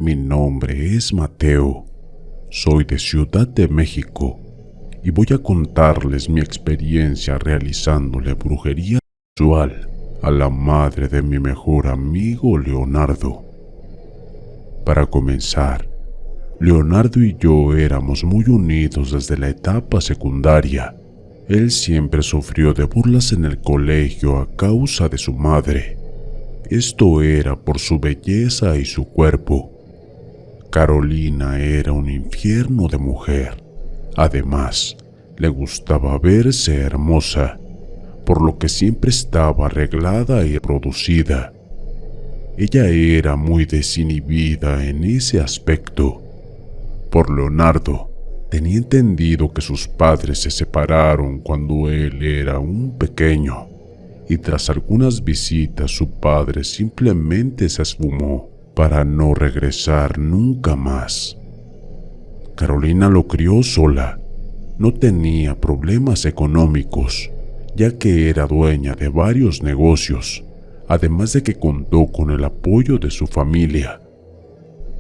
Mi nombre es Mateo, soy de Ciudad de México y voy a contarles mi experiencia realizándole brujería sexual a la madre de mi mejor amigo Leonardo. Para comenzar, Leonardo y yo éramos muy unidos desde la etapa secundaria. Él siempre sufrió de burlas en el colegio a causa de su madre. Esto era por su belleza y su cuerpo. Carolina era un infierno de mujer. Además, le gustaba verse hermosa, por lo que siempre estaba arreglada y producida. Ella era muy desinhibida en ese aspecto. Por Leonardo, tenía entendido que sus padres se separaron cuando él era un pequeño, y tras algunas visitas su padre simplemente se esfumó para no regresar nunca más. Carolina lo crió sola, no tenía problemas económicos, ya que era dueña de varios negocios, además de que contó con el apoyo de su familia.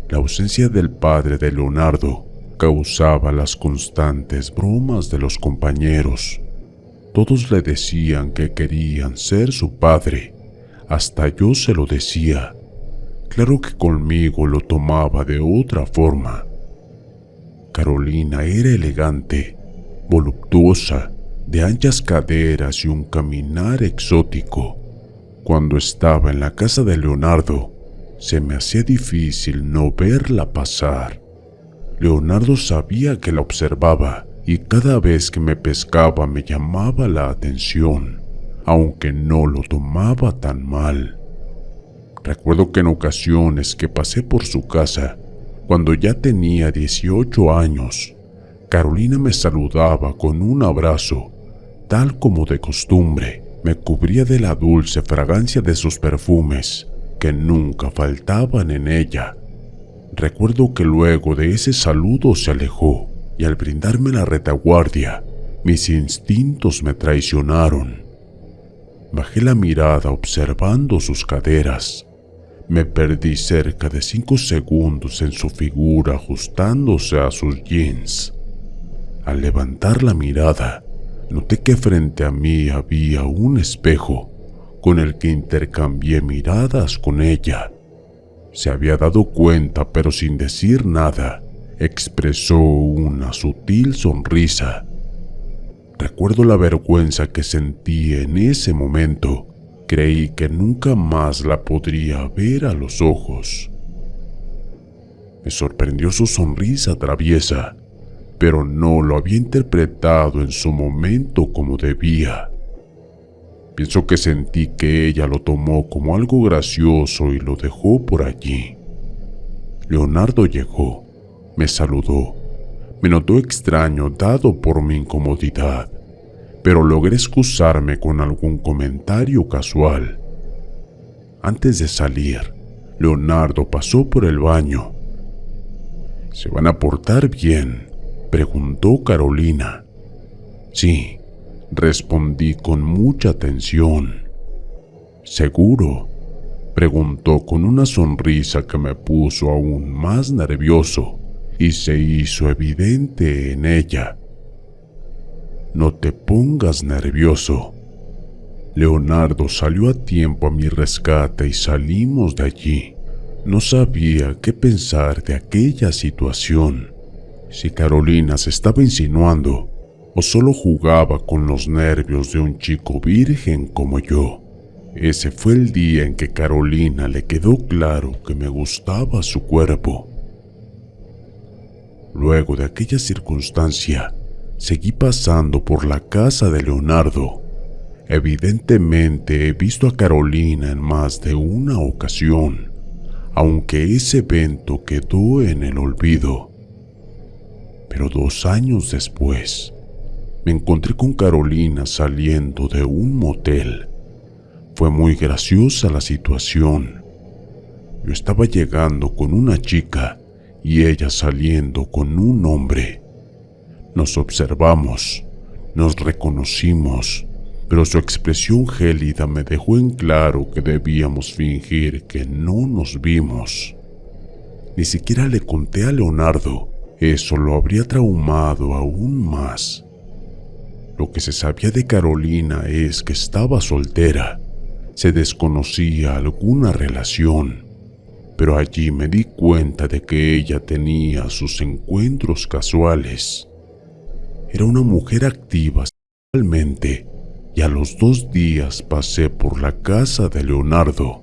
La ausencia del padre de Leonardo causaba las constantes bromas de los compañeros. Todos le decían que querían ser su padre, hasta yo se lo decía. Claro que conmigo lo tomaba de otra forma. Carolina era elegante, voluptuosa, de anchas caderas y un caminar exótico. Cuando estaba en la casa de Leonardo, se me hacía difícil no verla pasar. Leonardo sabía que la observaba y cada vez que me pescaba me llamaba la atención, aunque no lo tomaba tan mal. Recuerdo que en ocasiones que pasé por su casa, cuando ya tenía 18 años, Carolina me saludaba con un abrazo, tal como de costumbre. Me cubría de la dulce fragancia de sus perfumes, que nunca faltaban en ella. Recuerdo que luego de ese saludo se alejó, y al brindarme la retaguardia, mis instintos me traicionaron. Bajé la mirada observando sus caderas. Me perdí cerca de 5 segundos en su figura ajustándose a sus jeans. Al levantar la mirada, noté que frente a mí había un espejo con el que intercambié miradas con ella. Se había dado cuenta, pero sin decir nada, expresó una sutil sonrisa. Recuerdo la vergüenza que sentí en ese momento. Creí que nunca más la podría ver a los ojos. Me sorprendió su sonrisa traviesa, pero no lo había interpretado en su momento como debía. Pienso que sentí que ella lo tomó como algo gracioso y lo dejó por allí. Leonardo llegó, me saludó, me notó extraño dado por mi incomodidad, pero logré excusarme con algún comentario casual. Antes de salir, Leonardo pasó por el baño. ¿Se van a portar bien?, preguntó Carolina. Sí, respondí con mucha tensión. ¿Seguro?, preguntó con una sonrisa que me puso aún más nervioso y se hizo evidente en ella. No te pongas nervioso. Leonardo salió a tiempo a mi rescate y salimos de allí. No sabía qué pensar de aquella situación. Si Carolina se estaba insinuando o solo jugaba con los nervios de un chico virgen como yo. Ese fue el día en que Carolina le quedó claro que me gustaba su cuerpo. Luego de aquella circunstancia, seguí pasando por la casa de Leonardo. Evidentemente he visto a Carolina en más de una ocasión, aunque ese evento quedó en el olvido. Pero 2 años después, me encontré con Carolina saliendo de un motel. Fue muy graciosa la situación. Yo estaba llegando con una chica y ella saliendo con un hombre. Nos observamos, nos reconocimos, pero su expresión gélida me dejó en claro que debíamos fingir que no nos vimos. Ni siquiera le conté a Leonardo. Eso lo habría traumado aún más. Lo que se sabía de Carolina es que estaba soltera. Se desconocía alguna relación, pero allí me di cuenta de que ella tenía sus encuentros casuales. Era una mujer activa sexualmente, y a los 2 días pasé por la casa de Leonardo,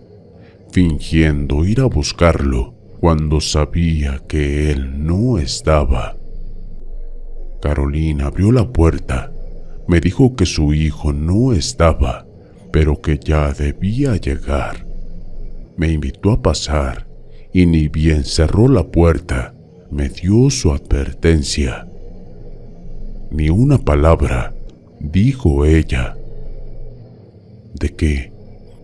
fingiendo ir a buscarlo cuando sabía que él no estaba. Carolina abrió la puerta. Me dijo que su hijo no estaba, pero que ya debía llegar. Me invitó a pasar y ni bien cerró la puerta, me dio su advertencia. Ni una palabra, dijo ella. ¿De qué?,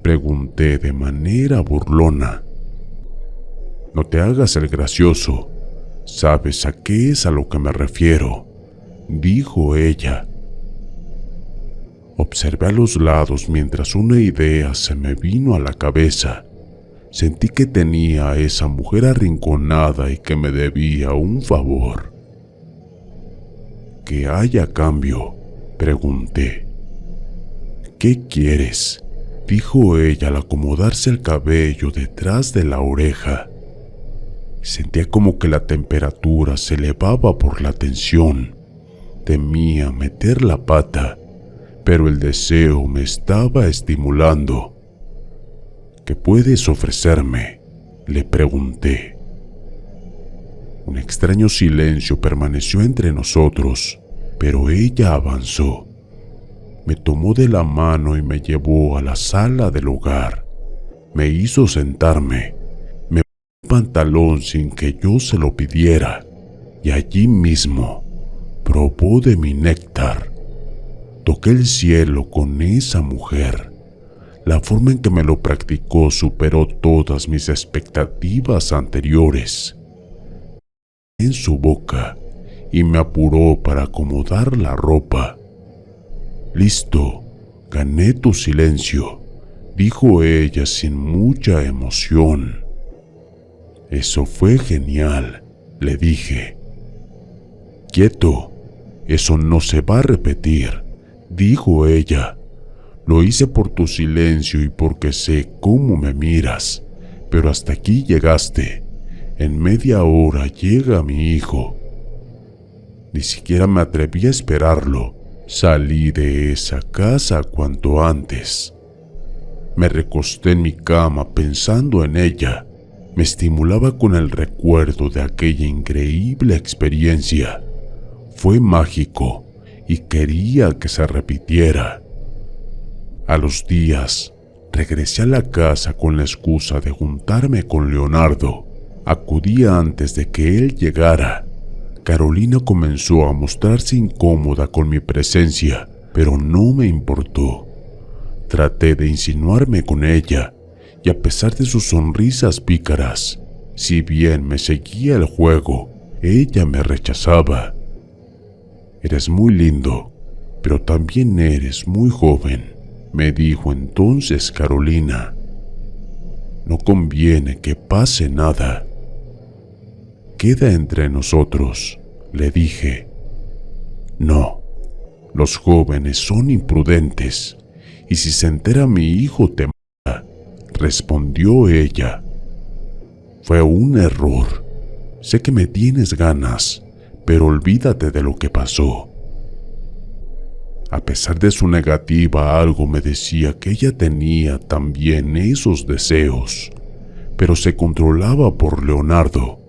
pregunté de manera burlona. No te hagas el gracioso. ¿Sabes a qué es a lo que me refiero?, dijo ella. Observé a los lados mientras una idea se me vino a la cabeza. Sentí que tenía a esa mujer arrinconada y que me debía un favor. ¿Qué hay a cambio?, pregunté. ¿Qué quieres?, dijo ella al acomodarse el cabello detrás de la oreja. Sentía como que la temperatura se elevaba por la tensión. Temía meter la pata, pero el deseo me estaba estimulando. ¿Qué puedes ofrecerme?, le pregunté. Un extraño silencio permaneció entre nosotros, pero ella avanzó. Me tomó de la mano y me llevó a la sala del hogar. Me hizo sentarme. Me puso un pantalón sin que yo se lo pidiera, y allí mismo probó de mi néctar. Toqué el cielo con esa mujer. La forma en que me lo practicó superó todas mis expectativas anteriores. En su boca y me apuró para acomodar la ropa. Listo, gané tu silencio, dijo ella sin mucha emoción. Eso fue genial, le dije. Quieto, eso no se va a repetir, dijo ella. Lo hice por tu silencio y porque sé cómo me miras, pero hasta aquí llegaste. En media hora llega mi hijo. Ni siquiera me atreví a esperarlo. Salí de esa casa cuanto antes. Me recosté en mi cama pensando en ella. Me estimulaba con el recuerdo de aquella increíble experiencia. Fue mágico y quería que se repitiera. A los días, regresé a la casa con la excusa de juntarme con Leonardo. Acudí antes de que él llegara. Carolina comenzó a mostrarse incómoda con mi presencia, pero no me importó. Traté de insinuarme con ella, y a pesar de sus sonrisas pícaras, si bien me seguía el juego, ella me rechazaba. Eres muy lindo, pero también eres muy joven, me dijo entonces Carolina. No conviene que pase nada. Queda entre nosotros, le dije. No, los jóvenes son imprudentes, y si se entera mi hijo te mata, respondió ella. Fue un error. Sé que me tienes ganas, pero olvídate de lo que pasó. A pesar de su negativa, algo me decía que ella tenía también esos deseos, pero se controlaba por Leonardo.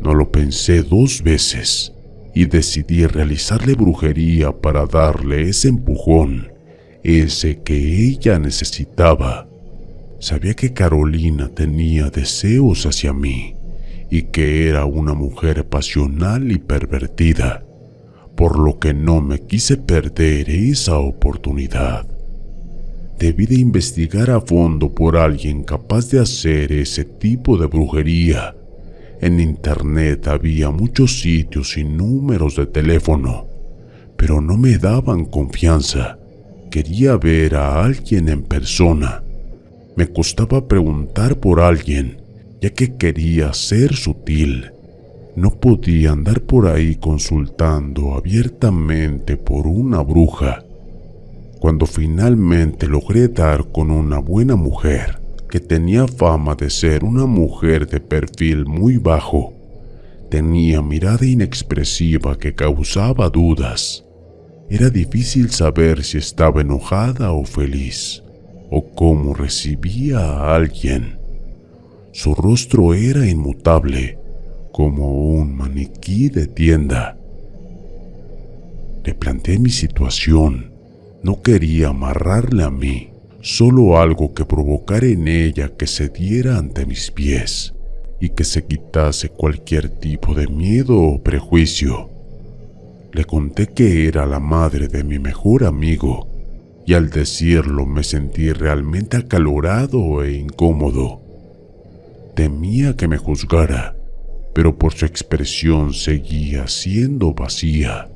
No lo pensé 2 veces y decidí realizarle brujería para darle ese empujón, ese que ella necesitaba. Sabía que Carolina tenía deseos hacia mí y que era una mujer pasional y pervertida, por lo que no me quise perder esa oportunidad. Debí de investigar a fondo por alguien capaz de hacer ese tipo de brujería. En internet había muchos sitios y números de teléfono, pero no me daban confianza. Quería ver a alguien en persona. Me costaba preguntar por alguien ya que quería ser sutil. No podía andar por ahí consultando abiertamente por una bruja. Cuando finalmente logré dar con una buena mujer, que tenía fama de ser una mujer de perfil muy bajo, tenía mirada inexpresiva que causaba dudas. Era difícil saber si estaba enojada o feliz, o cómo recibía a alguien. Su rostro era inmutable, como un maniquí de tienda. Le planteé mi situación. No quería amarrarle a mí, solo algo que provocara en ella que cediera ante mis pies y que se quitase cualquier tipo de miedo o prejuicio. Le conté que era la madre de mi mejor amigo, y al decirlo me sentí realmente acalorado e incómodo. Temía que me juzgara, pero por su expresión seguía siendo vacía.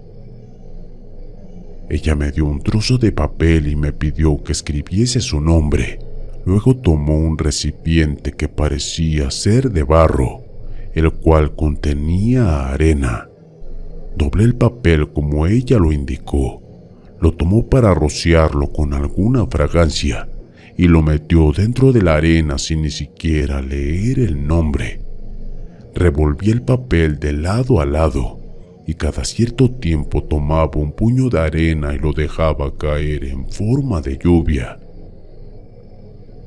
Ella me dio un trozo de papel y me pidió que escribiese su nombre. Luego tomó un recipiente que parecía ser de barro, el cual contenía arena. Doblé el papel como ella lo indicó. Lo tomó para rociarlo con alguna fragancia y lo metió dentro de la arena sin ni siquiera leer el nombre. Revolví el papel de lado a lado y cada cierto tiempo tomaba un puño de arena y lo dejaba caer en forma de lluvia.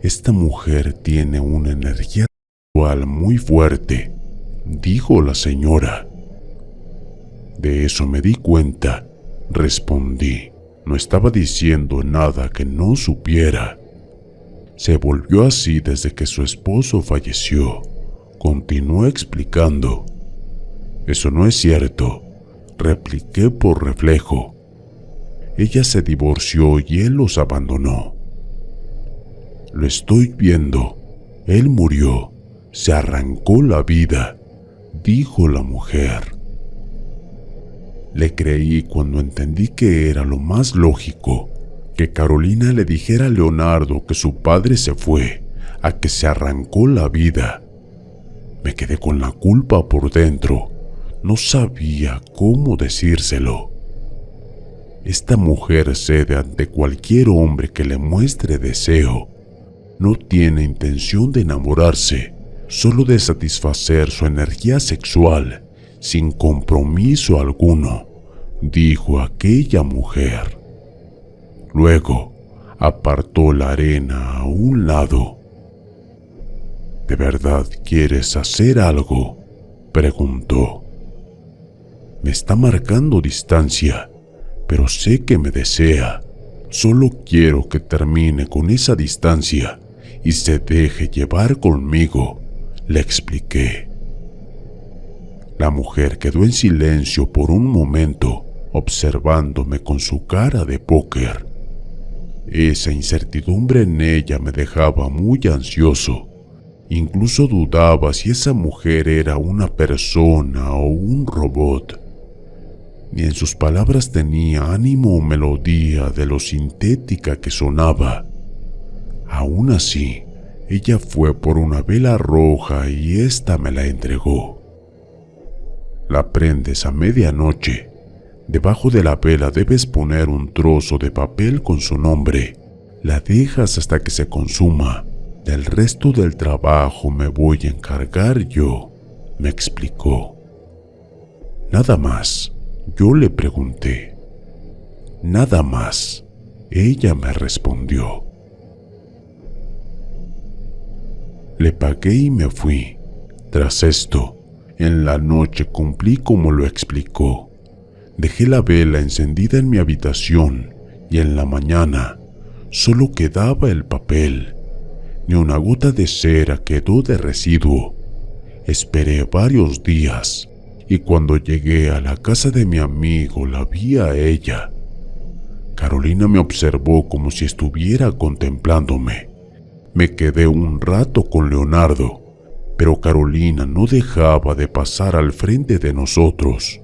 Esta mujer tiene una energía sexual muy fuerte, dijo la señora. De eso me di cuenta, respondí. No estaba diciendo nada que no supiera. Se volvió así desde que su esposo falleció. Continuó explicando. Eso no es cierto, repliqué por reflejo. Ella se divorció y él los abandonó. Lo estoy viendo. Él murió. Se arrancó la vida, dijo la mujer. Le creí cuando entendí que era lo más lógico que Carolina le dijera a Leonardo que su padre se fue, a que se arrancó la vida. Me quedé con la culpa por dentro. No sabía cómo decírselo. Esta mujer cede ante cualquier hombre que le muestre deseo. No tiene intención de enamorarse, solo de satisfacer su energía sexual, sin compromiso alguno, dijo aquella mujer. Luego apartó la arena a un lado. ¿De verdad quieres hacer algo?, preguntó. Me está marcando distancia, pero sé que me desea. Solo quiero que termine con esa distancia y se deje llevar conmigo, le expliqué. La mujer quedó en silencio por un momento, observándome con su cara de póker. Esa incertidumbre en ella me dejaba muy ansioso. Incluso dudaba si esa mujer era una persona o un robot. Ni en sus palabras tenía ánimo o melodía de lo sintética que sonaba. Aún así, ella fue por una vela roja y ésta me la entregó. La prendes a medianoche. Debajo de la vela debes poner un trozo de papel con su nombre. La dejas hasta que se consuma. Del resto del trabajo me voy a encargar yo, me explicó. Nada más, yo le pregunté. Nada más, ella me respondió. Le pagué y me fui. Tras esto, en la noche cumplí como lo explicó. Dejé la vela encendida en mi habitación y en la mañana solo quedaba el papel. Ni una gota de cera quedó de residuo. Esperé varios días y cuando llegué a la casa de mi amigo la vi a ella. Carolina me observó como si estuviera contemplándome. Me quedé un rato con Leonardo, pero Carolina no dejaba de pasar al frente de nosotros.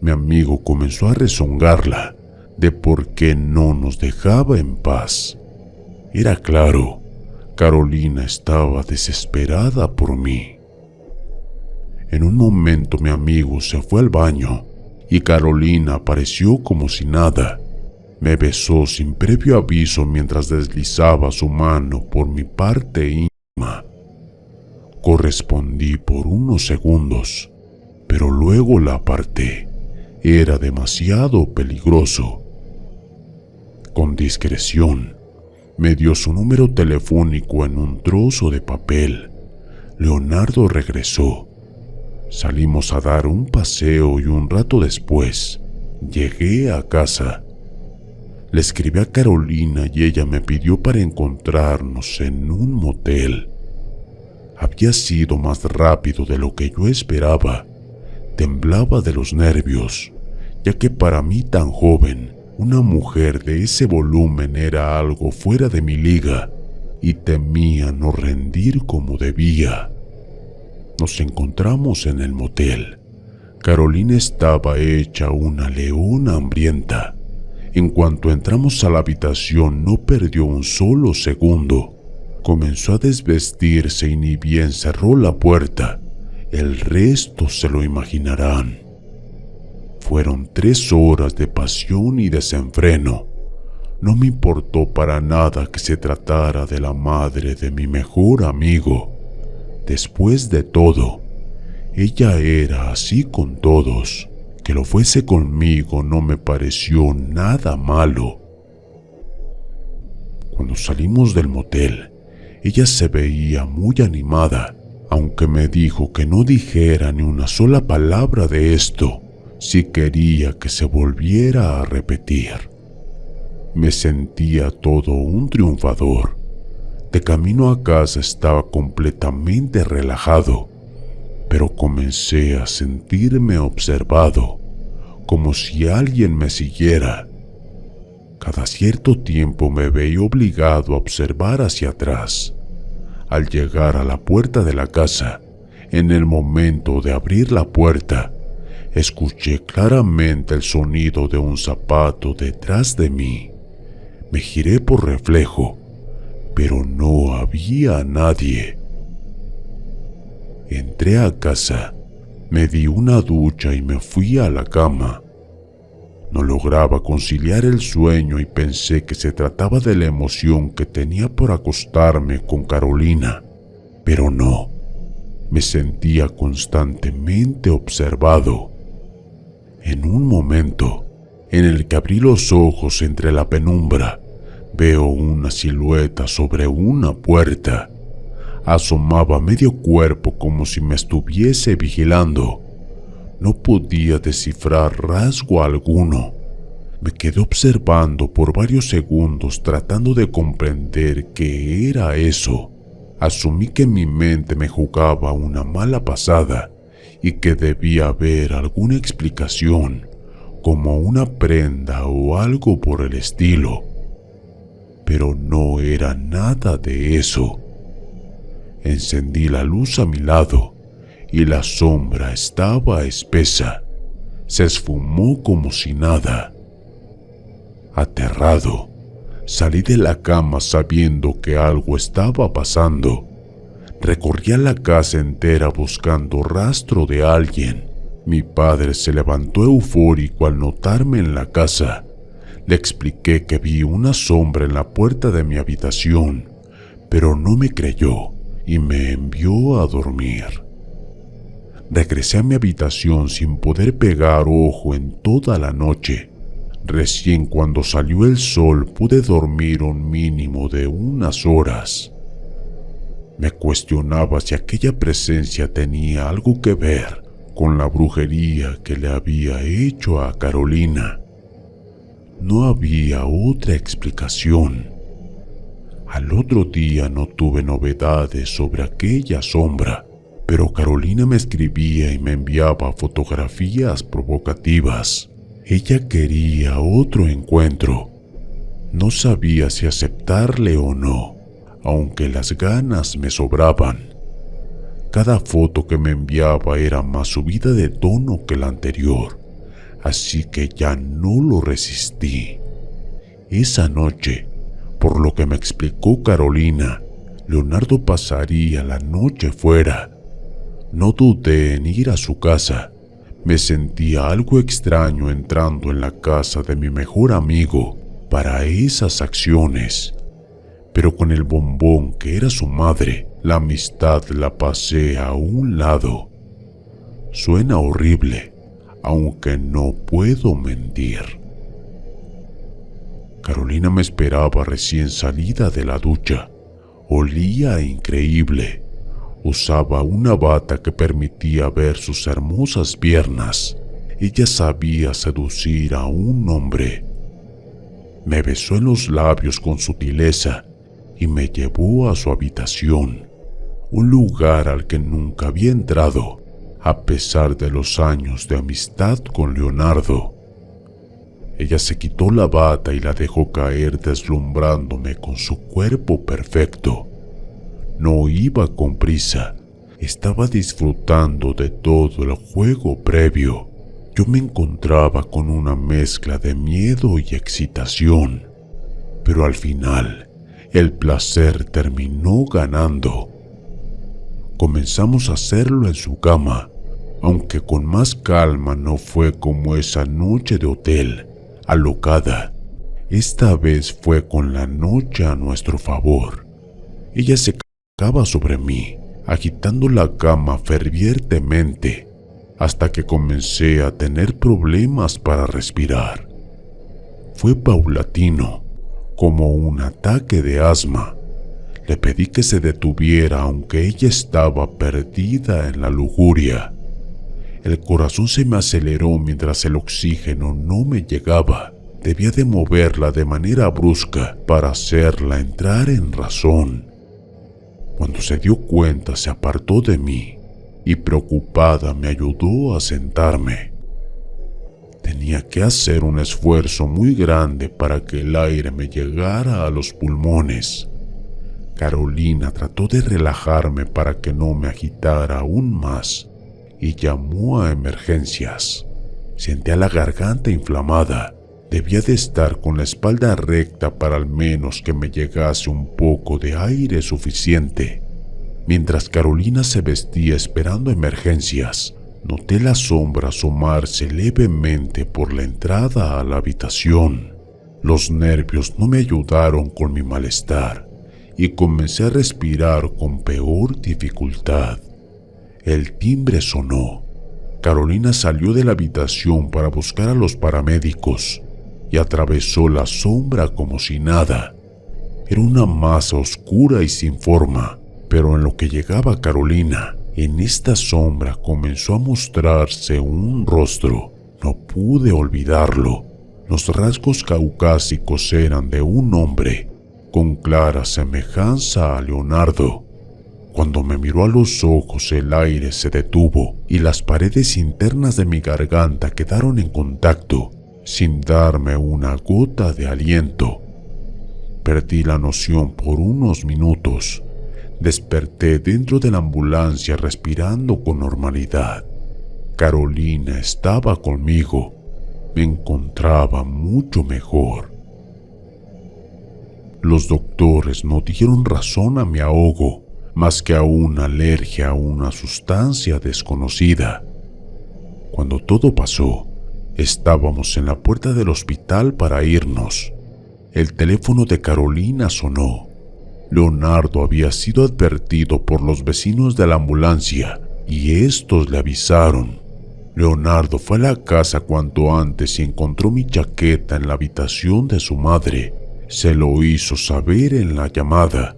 Mi amigo comenzó a rezongarla de por qué no nos dejaba en paz. Era claro, Carolina estaba desesperada por mí. En un momento mi amigo se fue al baño y Carolina apareció como si nada. Me besó sin previo aviso mientras deslizaba su mano por mi parte íntima. Correspondí por unos segundos, pero luego la aparté. Era demasiado peligroso. Con discreción, me dio su número telefónico en un trozo de papel. Leonardo regresó. Salimos a dar un paseo y un rato después llegué a casa. Le escribí a Carolina y ella me pidió para encontrarnos en un motel. Había sido más rápido de lo que yo esperaba. Temblaba de los nervios, ya que para mí tan joven, una mujer de ese volumen era algo fuera de mi liga y temía no rendir como debía. Nos encontramos en el motel. Carolina estaba hecha una leona hambrienta. En cuanto entramos a la habitación no perdió un solo segundo. Comenzó a desvestirse y ni bien cerró la puerta. El resto se lo imaginarán. Fueron 3 horas de pasión y desenfreno. No me importó para nada que se tratara de la madre de mi mejor amigo. Después de todo, ella era así con todos. Que lo fuese conmigo no me pareció nada malo. Cuando salimos del motel, ella se veía muy animada, aunque me dijo que no dijera ni una sola palabra de esto si quería que se volviera a repetir. Me sentía todo un triunfador. De camino a casa estaba completamente relajado, pero comencé a sentirme observado, como si alguien me siguiera. Cada cierto tiempo me veía obligado a observar hacia atrás. Al llegar a la puerta de la casa, en el momento de abrir la puerta, escuché claramente el sonido de un zapato detrás de mí. Me giré por reflejo, pero no había nadie. Entré a casa, me di una ducha y me fui a la cama. No lograba conciliar el sueño y pensé que se trataba de la emoción que tenía por acostarme con Carolina, pero no. Me sentía constantemente observado. En un momento en el que abrí los ojos entre la penumbra, veo una silueta sobre una puerta. Asomaba medio cuerpo como si me estuviese vigilando. No podía descifrar rasgo alguno. Me quedé observando por varios segundos tratando de comprender qué era eso. Asumí que mi mente me jugaba una mala pasada y que debía haber alguna explicación, como una prenda o algo por el estilo. Pero no era nada de eso. Encendí la luz a mi lado y la sombra estaba espesa. Se esfumó como si nada. Aterrado, salí de la cama sabiendo que algo estaba pasando. Recorría la casa entera buscando rastro de alguien. Mi padre se levantó eufórico al notarme en la casa. Le expliqué que vi una sombra en la puerta de mi habitación, pero no me creyó y me envió a dormir. Regresé a mi habitación sin poder pegar ojo en toda la noche. Recién cuando salió el sol pude dormir un mínimo de unas horas. Me cuestionaba si aquella presencia tenía algo que ver con la brujería que le había hecho a Carolina. No había otra explicación. Al otro día no tuve novedades sobre aquella sombra, pero Carolina me escribía y me enviaba fotografías provocativas. Ella quería otro encuentro. No sabía si aceptarle o no, aunque las ganas me sobraban. Cada foto que me enviaba era más subida de tono que la anterior, así que ya no lo resistí. Esa noche, por lo que me explicó Carolina, Leonardo pasaría la noche fuera. No dudé en ir a su casa. Me sentía algo extraño entrando en la casa de mi mejor amigo para esas acciones. Pero con el bombón que era su madre, la amistad la pasé a un lado. Suena horrible, aunque no puedo mentir. Carolina me esperaba recién salida de la ducha. Olía increíble. Usaba una bata que permitía ver sus hermosas piernas. Ella sabía seducir a un hombre. Me besó en los labios con sutileza y me llevó a su habitación, un lugar al que nunca había entrado, a pesar de los años de amistad con Leonardo. Ella se quitó la bata y la dejó caer deslumbrándome con su cuerpo perfecto. No iba con prisa, estaba disfrutando de todo el juego previo. Yo me encontraba con una mezcla de miedo y excitación, pero al final el placer terminó ganando. Comenzamos a hacerlo en su cama, aunque con más calma. No fue como esa noche de hotel, alocada. Esta vez fue con la noche a nuestro favor. Ella se cargaba sobre mí, agitando la cama fervientemente, hasta que comencé a tener problemas para respirar. Fue paulatino, como un ataque de asma. Le pedí que se detuviera, aunque ella estaba perdida en la lujuria. El corazón se me aceleró mientras el oxígeno no me llegaba. Debía de moverla de manera brusca para hacerla entrar en razón. Cuando se dio cuenta, se apartó de mí y preocupada me ayudó a sentarme. Tenía que hacer un esfuerzo muy grande para que el aire me llegara a los pulmones. Carolina trató de relajarme para que no me agitara aún más y llamó a emergencias. Sentía la garganta inflamada. Debía de estar con la espalda recta para al menos que me llegase un poco de aire suficiente. Mientras Carolina se vestía esperando emergencias, noté la sombra asomarse levemente por la entrada a la habitación. Los nervios no me ayudaron con mi malestar y comencé a respirar con peor dificultad. El timbre sonó. Carolina salió de la habitación para buscar a los paramédicos y atravesó la sombra como si nada. Era una masa oscura y sin forma, pero en lo que llegaba Carolina, en esta sombra comenzó a mostrarse un rostro. No pude olvidarlo. Los rasgos caucásicos eran de un hombre, con clara semejanza a Leonardo. Cuando me miró a los ojos, el aire se detuvo y las paredes internas de mi garganta quedaron en contacto, sin darme una gota de aliento. Perdí la noción por unos minutos. Desperté dentro de la ambulancia respirando con normalidad. Carolina estaba conmigo. Me encontraba mucho mejor. Los doctores no dieron razón a mi ahogo, más que a una alergia a una sustancia desconocida. Cuando todo pasó, estábamos en la puerta del hospital para irnos. El teléfono de Carolina sonó. Leonardo había sido advertido por los vecinos de la ambulancia y estos le avisaron. Leonardo fue a la casa cuanto antes y encontró mi chaqueta en la habitación de su madre. Se lo hizo saber en la llamada.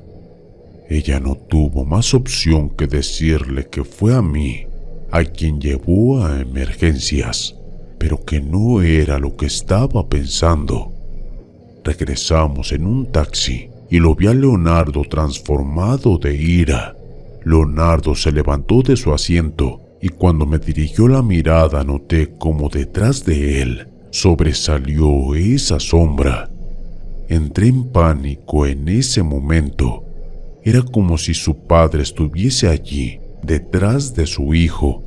Ella no tuvo más opción que decirle que fue a mí a quien llevó a emergencias, pero que no era lo que estaba pensando. Regresamos en un taxi y lo vi a Leonardo transformado de ira. Leonardo se levantó de su asiento y cuando me dirigió la mirada noté como detrás de él sobresalió esa sombra. Entré en pánico en ese momento. Era como si su padre estuviese allí, detrás de su hijo.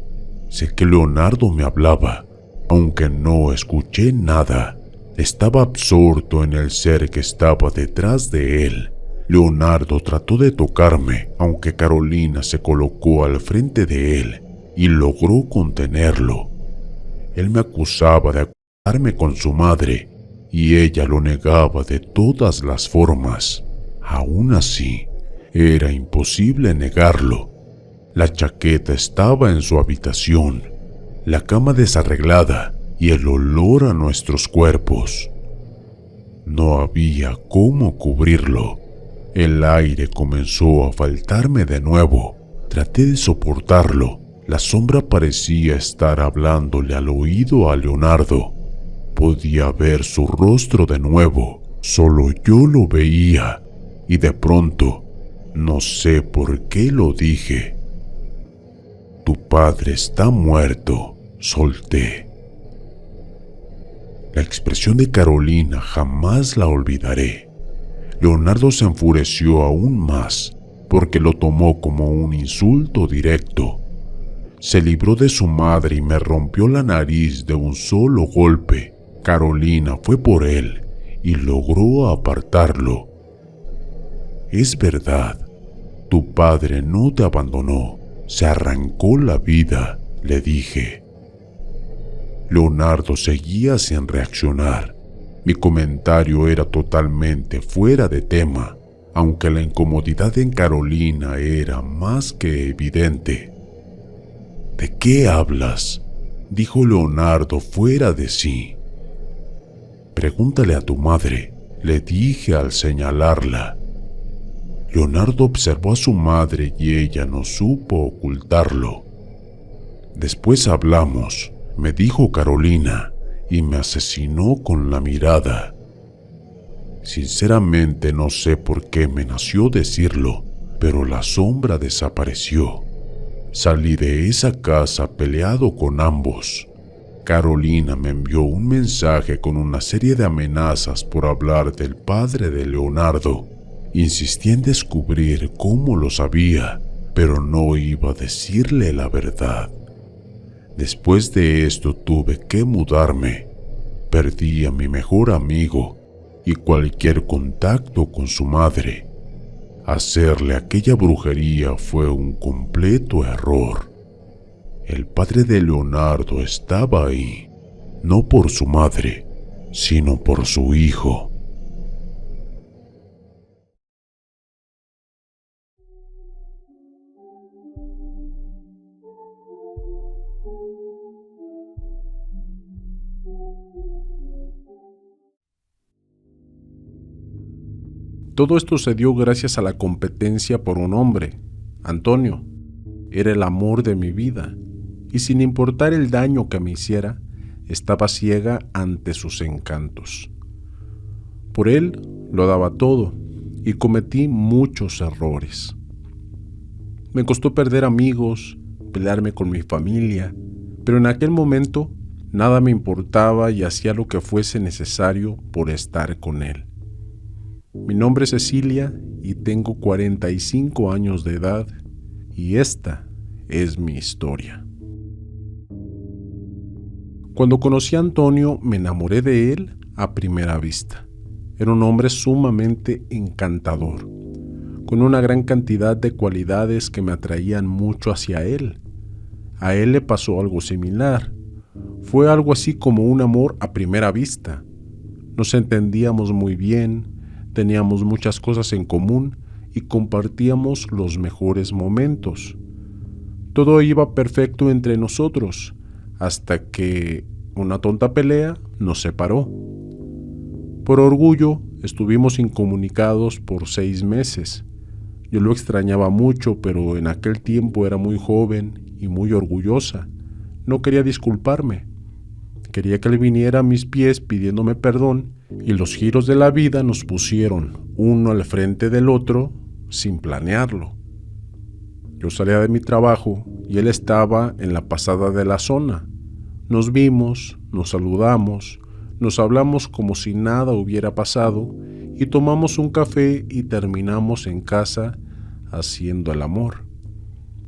Sé que Leonardo me hablaba, aunque no escuché nada. Estaba absorto en el ser que estaba detrás de él. Leonardo trató de tocarme, aunque Carolina se colocó al frente de él y logró contenerlo. Él me acusaba de acostarme con su madre y ella lo negaba de todas las formas. Aún así, era imposible negarlo. La chaqueta estaba en su habitación, la cama desarreglada y el olor a nuestros cuerpos. No había cómo cubrirlo. El aire comenzó a faltarme de nuevo. Traté de soportarlo. La sombra parecía estar hablándole al oído a Leonardo. Podía ver su rostro de nuevo. Solo yo lo veía. Y de pronto, no sé por qué lo dije. Tu padre está muerto, solté. La expresión de Carolina jamás la olvidaré. Leonardo se enfureció aún más porque lo tomó como un insulto directo. Se libró de su madre y me rompió la nariz de un solo golpe. Carolina fue por él y logró apartarlo. Es verdad, tu padre no te abandonó, se arrancó la vida, le dije. Leonardo seguía sin reaccionar. Mi comentario era totalmente fuera de tema, aunque la incomodidad en Carolina era más que evidente. ¿De qué hablas?, dijo Leonardo fuera de sí. Pregúntale a tu madre, le dije al señalarla. Leonardo observó a su madre y ella no supo ocultarlo. Después hablamos, me dijo Carolina, y me asesinó con la mirada. Sinceramente no sé por qué me nació decirlo, pero la sombra desapareció. Salí de esa casa peleado con ambos. Carolina me envió un mensaje con una serie de amenazas por hablar del padre de Leonardo. Insistí en descubrir cómo lo sabía, pero no iba a decirle la verdad. Después de esto tuve que mudarme. Perdí a mi mejor amigo y cualquier contacto con su madre. Hacerle aquella brujería fue un completo error. El padre de Leonardo estaba ahí, no por su madre, sino por su hijo. Todo esto se dio gracias a la competencia por un hombre. Antonio era el amor de mi vida, y sin importar el daño que me hiciera, estaba ciega ante sus encantos. Por él lo daba todo, y cometí muchos errores. Me costó perder amigos, pelearme con mi familia, pero en aquel momento nada me importaba y hacía lo que fuese necesario por estar con él. Mi nombre es Cecilia y tengo 45 años de edad y esta es mi historia. Cuando conocí a Antonio me enamoré de él a primera vista. Era un hombre sumamente encantador, con una gran cantidad de cualidades que me atraían mucho hacia él. A él le pasó algo similar. Fue algo así como un amor a primera vista. Nos entendíamos muy bien. Teníamos muchas cosas en común y compartíamos los mejores momentos. Todo iba perfecto entre nosotros, hasta que una tonta pelea nos separó. Por orgullo, estuvimos incomunicados por 6 meses. Yo lo extrañaba mucho, pero en aquel tiempo era muy joven y muy orgullosa. No quería disculparme. Quería que él viniera a mis pies pidiéndome perdón, y los giros de la vida nos pusieron uno al frente del otro sin planearlo. Yo salía de mi trabajo y él estaba en la pasada de la zona. Nos vimos, nos saludamos, nos hablamos como si nada hubiera pasado y tomamos un café y terminamos en casa haciendo el amor.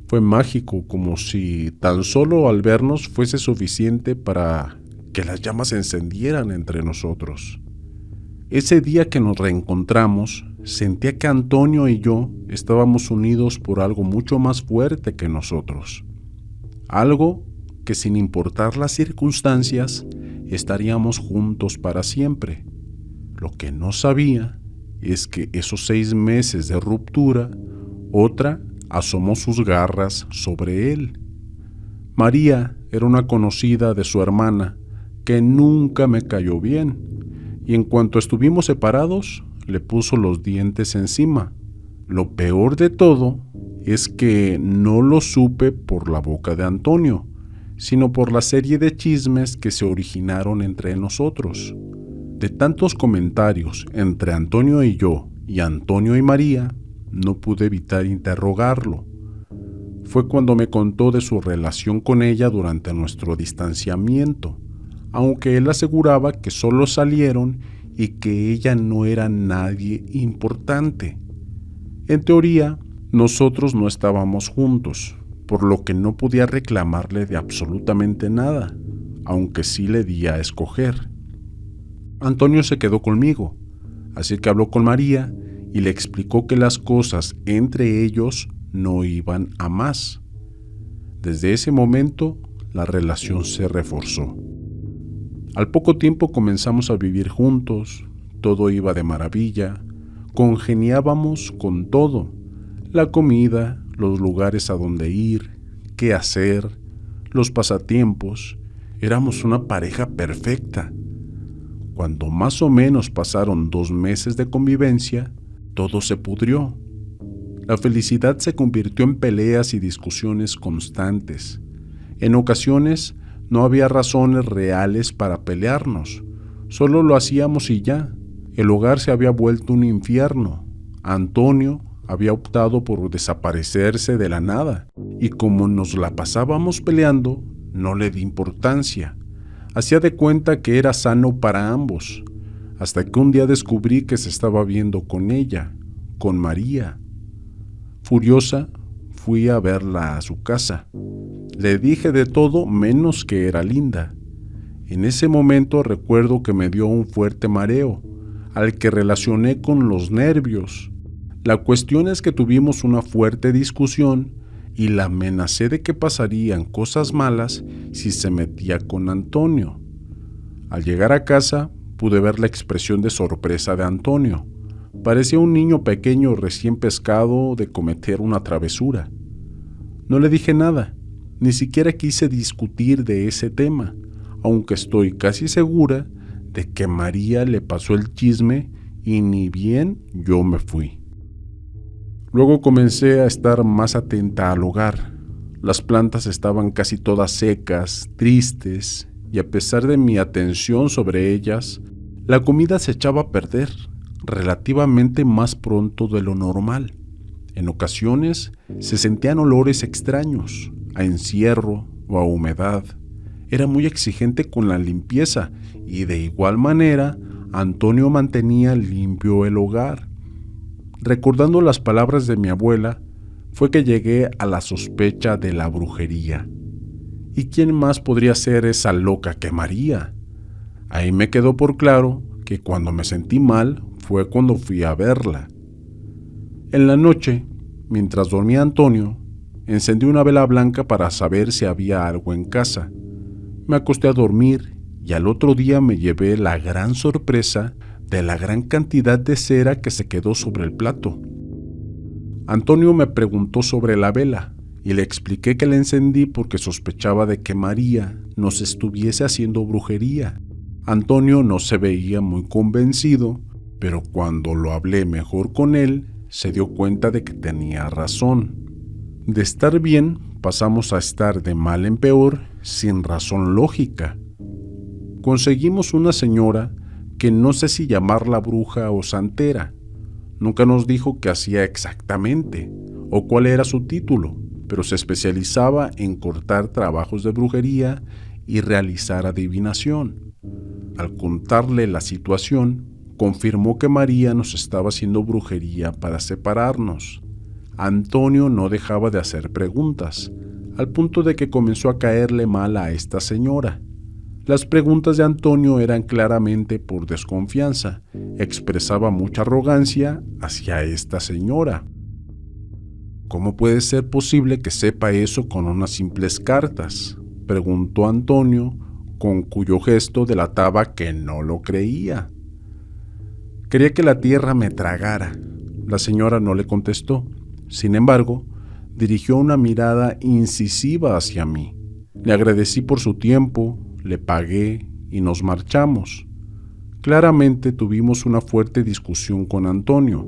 Fue mágico, como si tan solo al vernos fuese suficiente para que las llamas se encendieran entre nosotros. Ese día que nos reencontramos, sentía que Antonio y yo estábamos unidos por algo mucho más fuerte que nosotros. Algo que, sin importar las circunstancias, estaríamos juntos para siempre. Lo que no sabía es que esos 6 meses de ruptura, otra asomó sus garras sobre él. María era una conocida de su hermana que nunca me cayó bien, y en cuanto estuvimos separados, le puso los dientes encima. Lo peor de todo es que no lo supe por la boca de Antonio, sino por la serie de chismes que se originaron entre nosotros. De tantos comentarios entre Antonio y yo y Antonio y María, no pude evitar interrogarlo. Fue cuando me contó de su relación con ella durante nuestro distanciamiento, aunque él aseguraba que solo salieron y que ella no era nadie importante. En teoría, nosotros no estábamos juntos, por lo que no podía reclamarle de absolutamente nada, aunque sí le di a escoger. Antonio se quedó conmigo, así que habló con María y le explicó que las cosas entre ellos no iban a más. Desde ese momento, la relación se reforzó. Al poco tiempo comenzamos a vivir juntos, todo iba de maravilla, congeniábamos con todo: la comida, los lugares a donde ir, qué hacer, los pasatiempos. Éramos una pareja perfecta. Cuando más o menos pasaron 2 meses de convivencia, todo se pudrió. La felicidad se convirtió en peleas y discusiones constantes. En ocasiones no había razones reales para pelearnos, solo lo hacíamos y ya. El hogar se había vuelto un infierno. Antonio había optado por desaparecerse de la nada, y como nos la pasábamos peleando, no le di importancia. Hacía de cuenta que era sano para ambos, hasta que un día descubrí que se estaba viendo con ella, con María. Furiosa, fui a verla a su casa. Le dije de todo menos que era linda. En ese momento recuerdo que me dio un fuerte mareo, al que relacioné con los nervios. La cuestión es que tuvimos una fuerte discusión y la amenacé de que pasarían cosas malas si se metía con Antonio. Al llegar a casa, pude ver la expresión de sorpresa de Antonio. Parecía un niño pequeño recién pescado de cometer una travesura. No le dije nada, ni siquiera quise discutir de ese tema, aunque estoy casi segura de que María le pasó el chisme y ni bien yo me fui. Luego comencé a estar más atenta al hogar. Las plantas estaban casi todas secas, tristes, y a pesar de mi atención sobre ellas, la comida se echaba a perder relativamente más pronto de lo normal. En ocasiones se sentían olores extraños, a encierro o a humedad. Era muy exigente con la limpieza y de igual manera Antonio mantenía limpio el hogar. Recordando las palabras de mi abuela, fue que llegué a la sospecha de la brujería. ¿Y quién más podría ser esa loca que María? Ahí me quedó por claro que cuando me sentí mal fue cuando fui a verla. En la noche, mientras dormía Antonio, encendí una vela blanca para saber si había algo en casa. Me acosté a dormir y al otro día me llevé la gran sorpresa de la gran cantidad de cera que se quedó sobre el plato. Antonio me preguntó sobre la vela y le expliqué que la encendí porque sospechaba de que María nos estuviese haciendo brujería. Antonio no se veía muy convencido, pero cuando lo hablé mejor con él, se dio cuenta de que tenía razón. De estar bien, pasamos a estar de mal en peor sin razón lógica. Conseguimos una señora que no sé si llamarla bruja o santera. Nunca nos dijo qué hacía exactamente o cuál era su título, pero se especializaba en cortar trabajos de brujería y realizar adivinación. Al contarle la situación, confirmó que María nos estaba haciendo brujería para separarnos. Antonio no dejaba de hacer preguntas, al punto de que comenzó a caerle mal a esta señora. Las preguntas de Antonio eran claramente por desconfianza. Expresaba mucha arrogancia hacia esta señora. ¿Cómo puede ser posible que sepa eso con unas simples cartas?, preguntó Antonio, con cuyo gesto delataba que no lo creía. Quería que la tierra me tragara. La señora no le contestó. Sin embargo, dirigió una mirada incisiva hacia mí. Le agradecí por su tiempo, le pagué y nos marchamos. Claramente tuvimos una fuerte discusión con Antonio.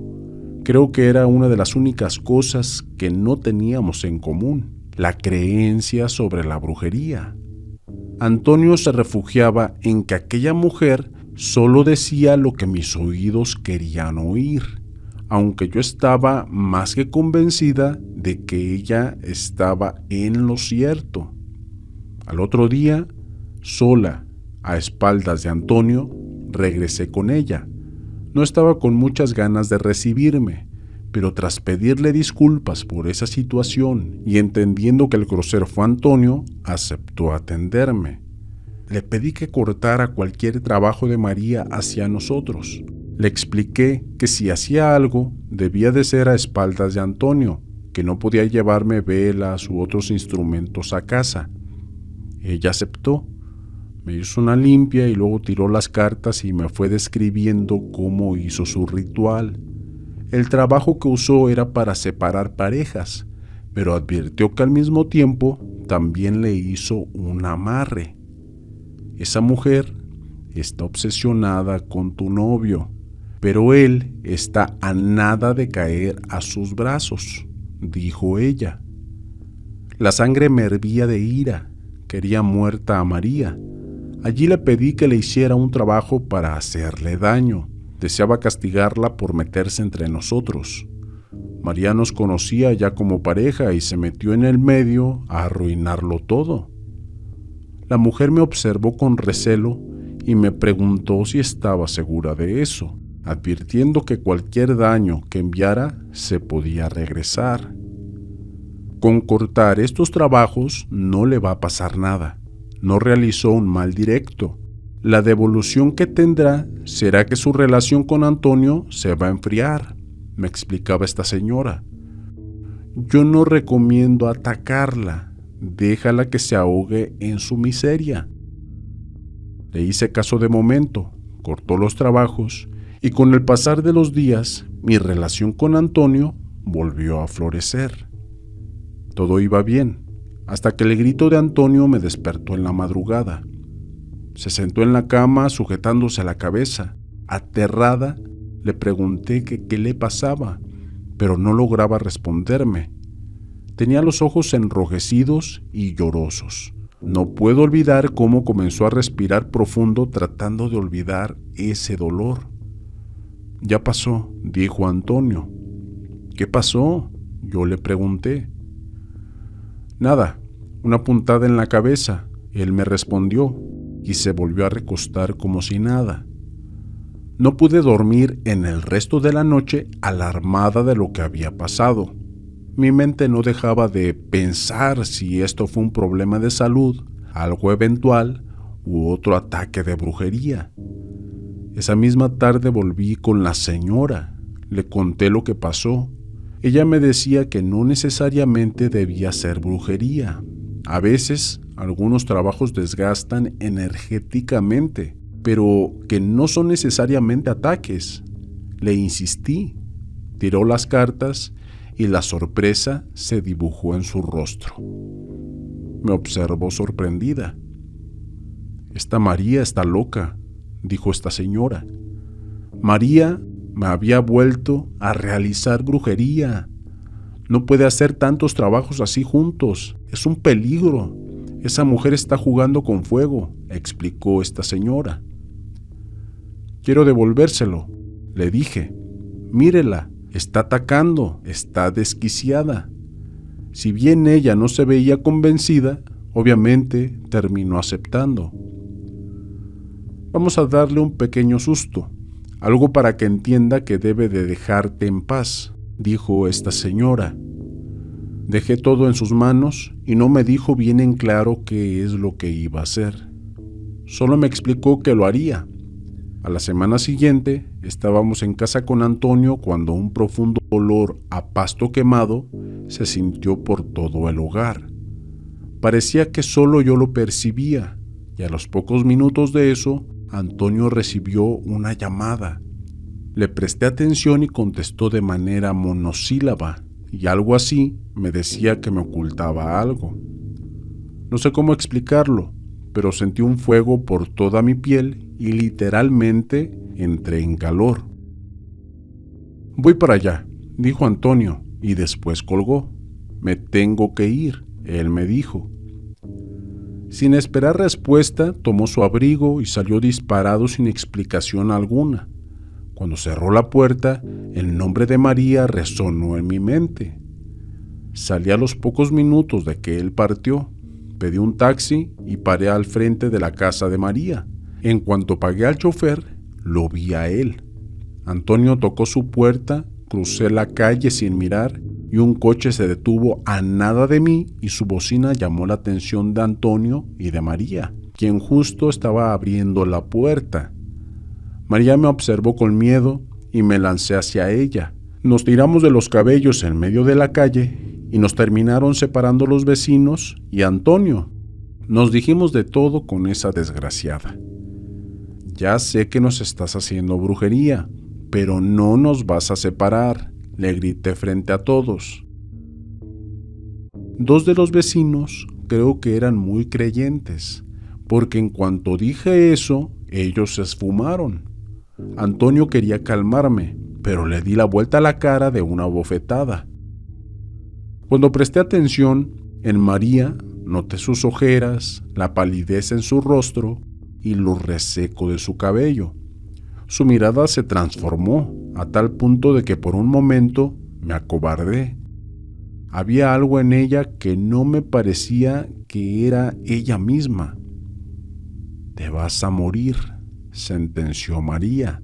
Creo que era una de las únicas cosas que no teníamos en común, la creencia sobre la brujería. Antonio se refugiaba en que aquella mujer solo decía lo que mis oídos querían oír, aunque yo estaba más que convencida de que ella estaba en lo cierto. Al otro día, sola, a espaldas de Antonio, regresé con ella. No estaba con muchas ganas de recibirme, pero tras pedirle disculpas por esa situación y entendiendo que el grosero fue Antonio, aceptó atenderme. Le pedí que cortara cualquier trabajo de María hacia nosotros. Le expliqué que si hacía algo, debía de ser a espaldas de Antonio, que no podía llevarme velas u otros instrumentos a casa. Ella aceptó. Me hizo una limpia y luego tiró las cartas y me fue describiendo cómo hizo su ritual. El trabajo que usó era para separar parejas, pero advirtió que al mismo tiempo también le hizo un amarre. Esa mujer está obsesionada con tu novio, pero él está a nada de caer a sus brazos, dijo ella. La sangre me hervía de ira, quería muerta a María. Allí le pedí que le hiciera un trabajo para hacerle daño. Deseaba castigarla por meterse entre nosotros. María nos conocía ya como pareja y se metió en el medio a arruinarlo todo. La mujer me observó con recelo y me preguntó si estaba segura de eso, advirtiendo que cualquier daño que enviara se podía regresar. Con cortar estos trabajos no le va a pasar nada. No realizó un mal directo. La devolución que tendrá será que su relación con Antonio se va a enfriar, me explicaba esta señora. Yo no recomiendo atacarla, déjala que se ahogue en su miseria. Le hice caso de momento, cortó los trabajos y con el pasar de los días mi relación con Antonio volvió a florecer. Todo iba bien, hasta que el grito de Antonio me despertó en la madrugada. Se sentó en la cama sujetándose la cabeza. Aterrada, le pregunté que qué le pasaba, pero no lograba responderme. Tenía los ojos enrojecidos y llorosos. No puedo olvidar cómo comenzó a respirar profundo tratando de olvidar ese dolor. Ya pasó, dijo Antonio. ¿Qué pasó?, yo le pregunté. Nada, una puntada en la cabeza, él me respondió, y se volvió a recostar como si nada. No pude dormir en el resto de la noche alarmada de lo que había pasado. Mi mente no dejaba de pensar si esto fue un problema de salud, algo eventual u otro ataque de brujería. Esa misma tarde volví con la señora. Le conté lo que pasó. Ella me decía que no necesariamente debía ser brujería. A veces, algunos trabajos desgastan energéticamente, pero que no son necesariamente ataques. Le insistí. Tiró las cartas y la sorpresa se dibujó en su rostro. Me observó sorprendida. «Esta María está loca», dijo esta señora. María me había vuelto a realizar brujería. No puede hacer tantos trabajos así juntos. Es un peligro. Esa mujer está jugando con fuego, explicó esta señora. Quiero devolvérselo, le dije. Mírela, está atacando, está desquiciada. Si bien ella no se veía convencida, obviamente terminó aceptando. Vamos a darle un pequeño susto, algo para que entienda que debe de dejarte en paz, dijo esta señora. Dejé todo en sus manos y no me dijo bien en claro qué es lo que iba a hacer. Solo me explicó que lo haría. A la semana siguiente estábamos en casa con Antonio cuando un profundo olor a pasto quemado se sintió por todo el hogar. Parecía que solo yo lo percibía, y a los pocos minutos de eso, Antonio recibió una llamada. Le presté atención y contestó de manera monosílaba, y algo así me decía que me ocultaba algo. No sé cómo explicarlo, pero sentí un fuego por toda mi piel y literalmente entré en calor. «Voy para allá», dijo Antonio, y después colgó. «Me tengo que ir», él me dijo. Sin esperar respuesta, tomó su abrigo y salió disparado sin explicación alguna. Cuando cerró la puerta, el nombre de María resonó en mi mente. Salí a los pocos minutos de que él partió. Pedí un taxi y paré al frente de la casa de María. En cuanto pagué al chofer, lo vi a él. Antonio tocó su puerta, crucé la calle sin mirar y un coche se detuvo a nada de mí y su bocina llamó la atención de Antonio y de María, quien justo estaba abriendo la puerta. María me observó con miedo y me lancé hacia ella. Nos tiramos de los cabellos en medio de la calle y nos terminaron separando los vecinos y Antonio. Nos dijimos de todo con esa desgraciada. «Ya sé que nos estás haciendo brujería, pero no nos vas a separar», le grité frente a todos. Dos de los vecinos creo que eran muy creyentes, porque en cuanto dije eso, ellos se esfumaron. Antonio quería calmarme, pero le di la vuelta a la cara de una bofetada. Cuando presté atención en María, noté sus ojeras, la palidez en su rostro y lo reseco de su cabello. Su mirada se transformó a tal punto de que por un momento me acobardé. Había algo en ella que no me parecía que era ella misma. «Te vas a morir», sentenció María.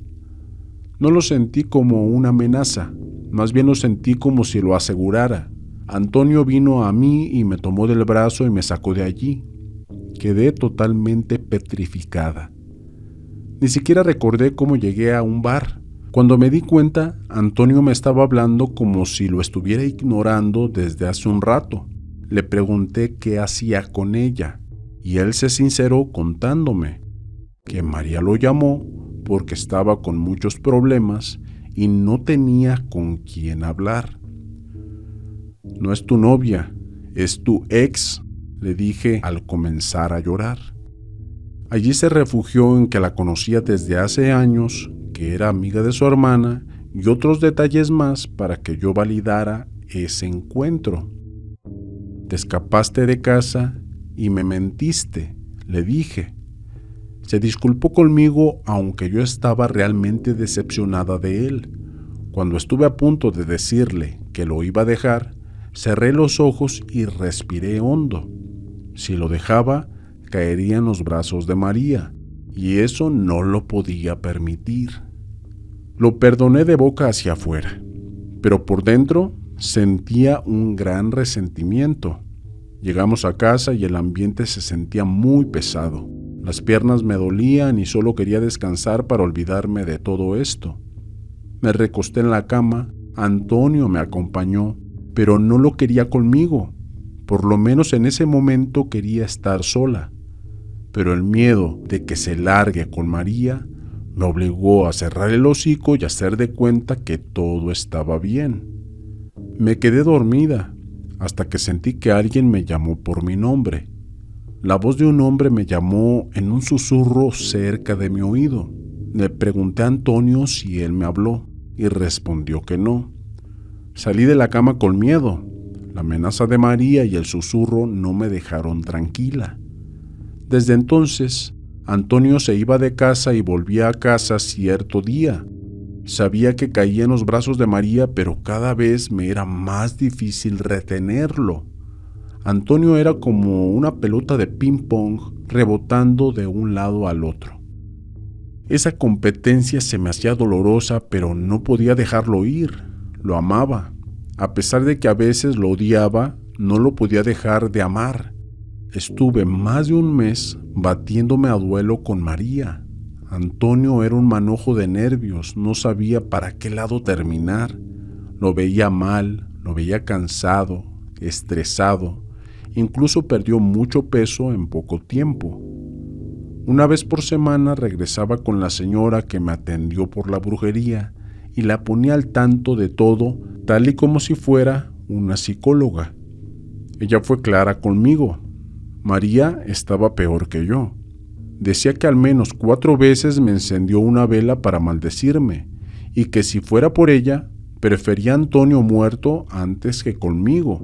No lo sentí como una amenaza, más bien lo sentí como si lo asegurara. Antonio vino a mí y me tomó del brazo y me sacó de allí. Quedé totalmente petrificada. Ni siquiera recordé cómo llegué a un bar. Cuando me di cuenta, Antonio me estaba hablando como si lo estuviera ignorando desde hace un rato. Le pregunté qué hacía con ella, y él se sinceró contándome que María lo llamó porque estaba con muchos problemas y no tenía con quién hablar. «No es tu novia, es tu ex», le dije al comenzar a llorar. Allí se refugió en que la conocía desde hace años, que era amiga de su hermana y otros detalles más para que yo validara ese encuentro. «Te escapaste de casa y me mentiste», le dije. Se disculpó conmigo, aunque yo estaba realmente decepcionada de él. Cuando estuve a punto de decirle que lo iba a dejar, cerré los ojos y respiré hondo. Si lo dejaba, caería en los brazos de María, y eso no lo podía permitir. Lo perdoné de boca hacia afuera, pero por dentro sentía un gran resentimiento. Llegamos a casa y el ambiente se sentía muy pesado. Las piernas me dolían y solo quería descansar para olvidarme de todo esto. Me recosté en la cama, Antonio me acompañó, pero no lo quería conmigo. Por lo menos en ese momento quería estar sola. Pero el miedo de que se largue con María me obligó a cerrar el hocico y hacer de cuenta que todo estaba bien. Me quedé dormida hasta que sentí que alguien me llamó por mi nombre. La voz de un hombre me llamó en un susurro cerca de mi oído. Le pregunté a Antonio si él me habló y respondió que no. Salí de la cama con miedo. La amenaza de María y el susurro no me dejaron tranquila. Desde entonces, Antonio se iba de casa y volvía a casa cierto día. Sabía que caía en los brazos de María, pero cada vez me era más difícil retenerlo. Antonio era como una pelota de ping-pong rebotando de un lado al otro. Esa competencia se me hacía dolorosa, pero no podía dejarlo ir. Lo amaba. A pesar de que a veces lo odiaba, no lo podía dejar de amar. Estuve más de un mes batiéndome a duelo con María. Antonio era un manojo de nervios, no sabía para qué lado terminar. Lo veía mal, lo veía cansado, estresado, incluso perdió mucho peso en poco tiempo. Una vez por semana regresaba con la señora que me atendió por la brujería y la ponía al tanto de todo, tal y como si fuera una psicóloga. Ella fue clara conmigo. María estaba peor que yo. Decía que al menos 4 veces me encendió una vela para maldecirme y que si fuera por ella, prefería a Antonio muerto antes que conmigo.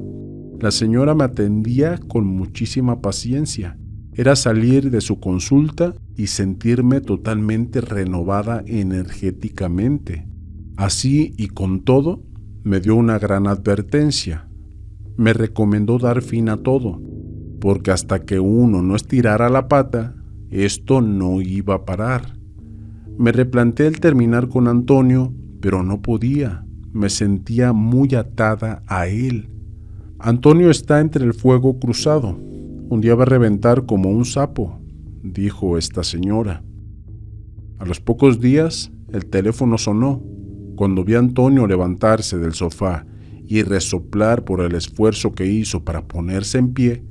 La señora me atendía con muchísima paciencia. Era salir de su consulta y sentirme totalmente renovada energéticamente. Así y con todo, me dio una gran advertencia. Me recomendó dar fin a todo, porque hasta que uno no estirara la pata, esto no iba a parar. Me replanteé el terminar con Antonio, pero no podía. Me sentía muy atada a él. Antonio está entre el fuego cruzado. Un día va a reventar como un sapo, dijo esta señora. A los pocos días, el teléfono sonó. Cuando vi a Antonio levantarse del sofá y resoplar por el esfuerzo que hizo para ponerse en pie,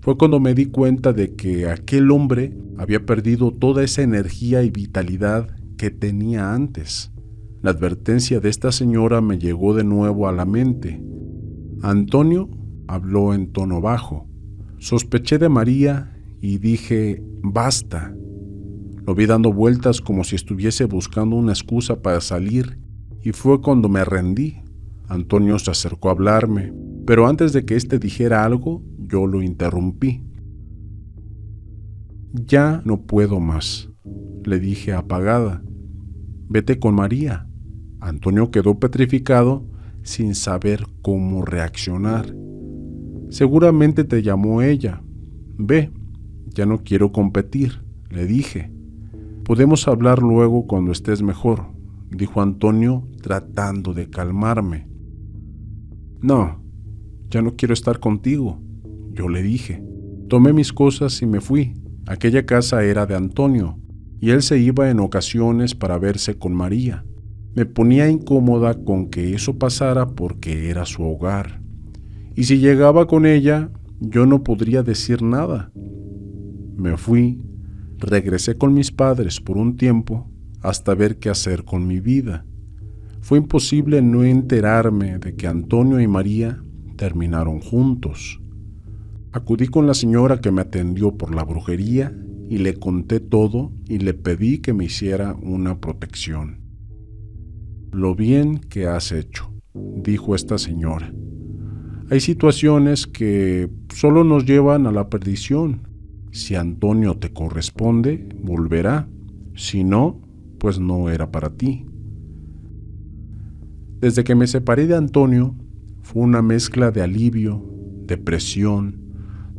fue cuando me di cuenta de que aquel hombre había perdido toda esa energía y vitalidad que tenía antes. La advertencia de esta señora me llegó de nuevo a la mente. Antonio habló en tono bajo. Sospeché de María y dije, basta. Lo vi dando vueltas como si estuviese buscando una excusa para salir y fue cuando me rendí. Antonio se acercó a hablarme, pero antes de que éste dijera algo, yo lo interrumpí. Ya no puedo más, le dije apagada. Vete con María. Antonio quedó petrificado sin saber cómo reaccionar. Seguramente te llamó ella. Ve, ya no quiero competir, le dije. Podemos hablar luego cuando estés mejor, dijo Antonio tratando de calmarme. No, ya no quiero estar contigo, yo le dije. Tomé mis cosas y me fui. Aquella casa era de Antonio, y él se iba en ocasiones para verse con María. Me ponía incómoda con que eso pasara porque era su hogar. Y si llegaba con ella, yo no podría decir nada. Me fui, regresé con mis padres por un tiempo hasta ver qué hacer con mi vida. Fue imposible no enterarme de que Antonio y María terminaron juntos. Acudí con la señora que me atendió por la brujería y le conté todo y le pedí que me hiciera una protección. Lo bien que has hecho, dijo esta señora. Hay situaciones que solo nos llevan a la perdición. Si Antonio te corresponde, volverá. Si no, pues no era para ti. Desde que me separé de Antonio, fue una mezcla de alivio, depresión.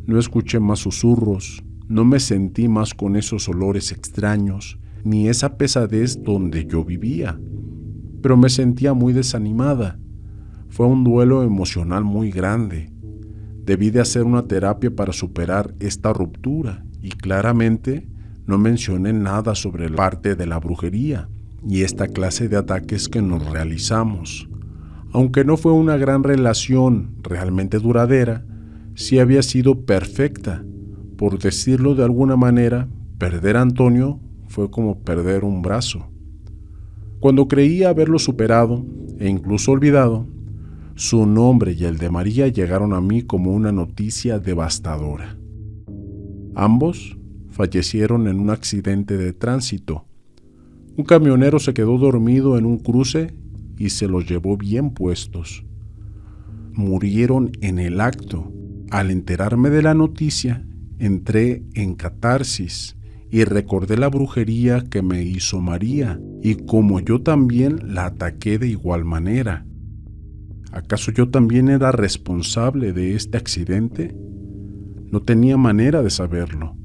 No escuché más susurros, no me sentí más con esos olores extraños, ni esa pesadez donde yo vivía. Pero me sentía muy desanimada. Fue un duelo emocional muy grande. Debí de hacer una terapia para superar esta ruptura y claramente no mencioné nada sobre la parte de la brujería y esta clase de ataques que nos realizamos. Aunque no fue una gran relación realmente duradera, sí había sido perfecta. Por decirlo de alguna manera, perder a Antonio fue como perder un brazo. Cuando creía haberlo superado e incluso olvidado, su nombre y el de María llegaron a mí como una noticia devastadora. Ambos fallecieron en un accidente de tránsito. Un camionero se quedó dormido en un cruce y se los llevó bien puestos. Murieron en el acto. Al enterarme de la noticia, entré en catarsis y recordé la brujería que me hizo María y cómo yo también la ataqué de igual manera. ¿Acaso yo también era responsable de este accidente? No tenía manera de saberlo.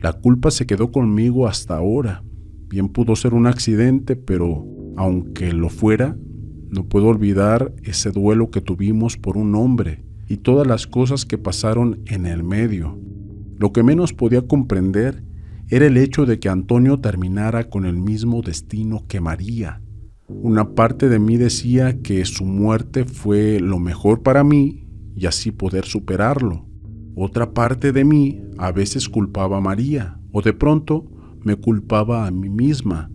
La culpa se quedó conmigo hasta ahora. Bien pudo ser un accidente, pero aunque lo fuera, no puedo olvidar ese duelo que tuvimos por un hombre y todas las cosas que pasaron en el medio. Lo que menos podía comprender era el hecho de que Antonio terminara con el mismo destino que María. Una parte de mí decía que su muerte fue lo mejor para mí y así poder superarlo. Otra parte de mí a veces culpaba a María o de pronto me culpaba a mí misma.